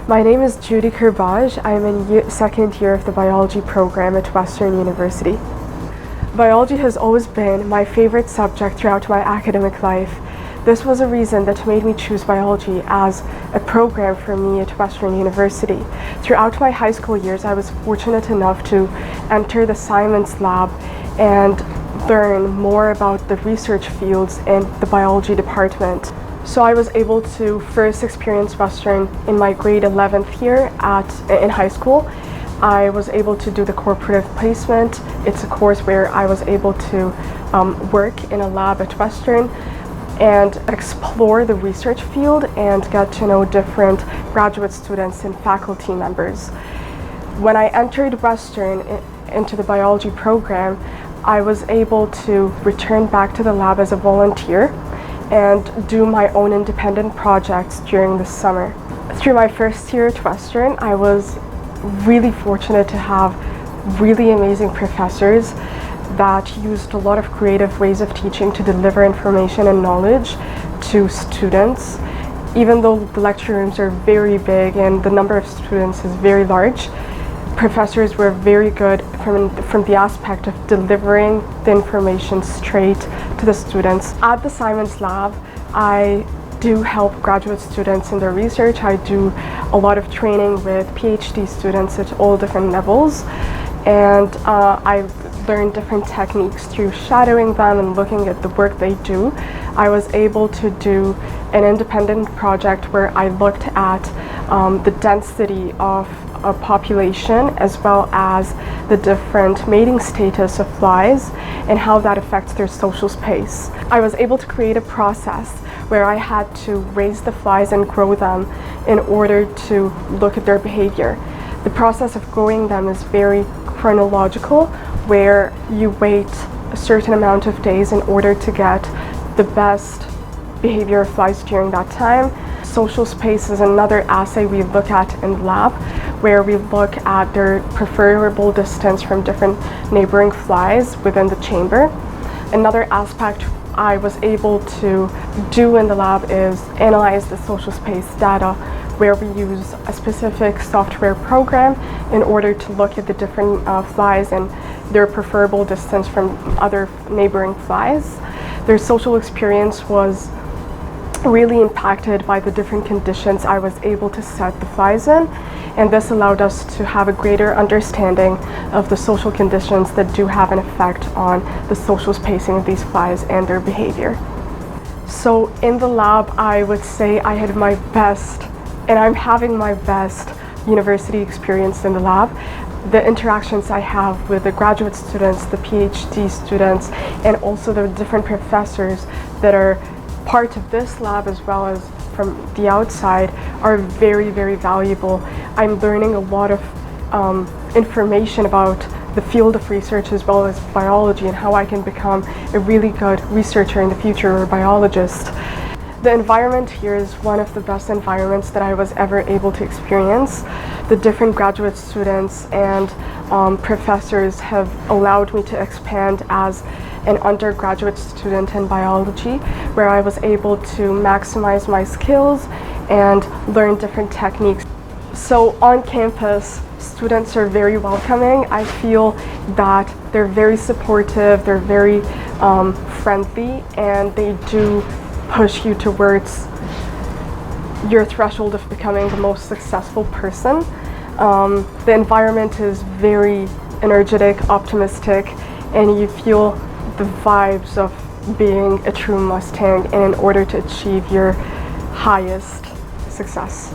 My name is Judi Kurbaj. I am in second year of the biology program at Western University. Biology has always been my favorite subject throughout my academic life. This was a reason that made me choose biology as a program for me at Western University. Throughout my high school years, I was fortunate enough to enter the science lab and learn more about the research fields in the biology department. So I was able to first experience Western in my grade 11th year in high school. I was able to do the cooperative placement. It's a course where I was able to work in a lab at Western and explore the research field and get to know different graduate students and faculty members. When I entered Western into the biology program, I was able to return back to the lab as a volunteer and do my own independent projects during the summer. Through my first year at Western, I was really fortunate to have really amazing professors that used a lot of creative ways of teaching to deliver information and knowledge to students. Even though the lecture rooms are very big and the number of students is very large, professors were very good from the aspect of delivering the information straight to the students. At the science lab, I do help graduate students in their research. I do a lot of training with PhD students at all different levels, and I learned different techniques through shadowing them and looking at the work they do. I was able to do an independent project where I looked at the density of a population as well as the different mating status of flies and how that affects their social space. I was able to create a process where I had to raise the flies and grow them in order to look at their behavior. The process of growing them is very chronological, where you wait a certain amount of days in order to get the best behavior of flies during that time. Social space is another assay we look at in the lab, where we look at their preferable distance from different neighboring flies within the chamber. Another aspect I was able to do in the lab is analyze the social space data, where we use a specific software program in order to look at the different flies and their preferable distance from other neighboring flies. Their social experience was really impacted by the different conditions I was able to set the flies in, and this allowed us to have a greater understanding of the social conditions that do have an effect on the social spacing of these flies and their behavior. So in the lab, I would say I had my best, and I'm having my best university experience in the lab. The interactions I have with the graduate students, the PhD students, and also the different professors that are part of this lab as well as from the outside are very, very valuable. I'm learning a lot of information about the field of research as well as biology and how I can become a really good researcher in the future or a biologist. The environment here is one of the best environments that I was ever able to experience. The different graduate students and professors have allowed me to expand as an undergraduate student in biology, where I was able to maximize my skills and learn different techniques. So on campus, students are very welcoming. I feel that they're very supportive, they're very friendly, and they do push you towards your threshold of becoming the most successful person. The environment is very energetic, optimistic, and you feel the vibes of being a true Mustang in order to achieve your highest success.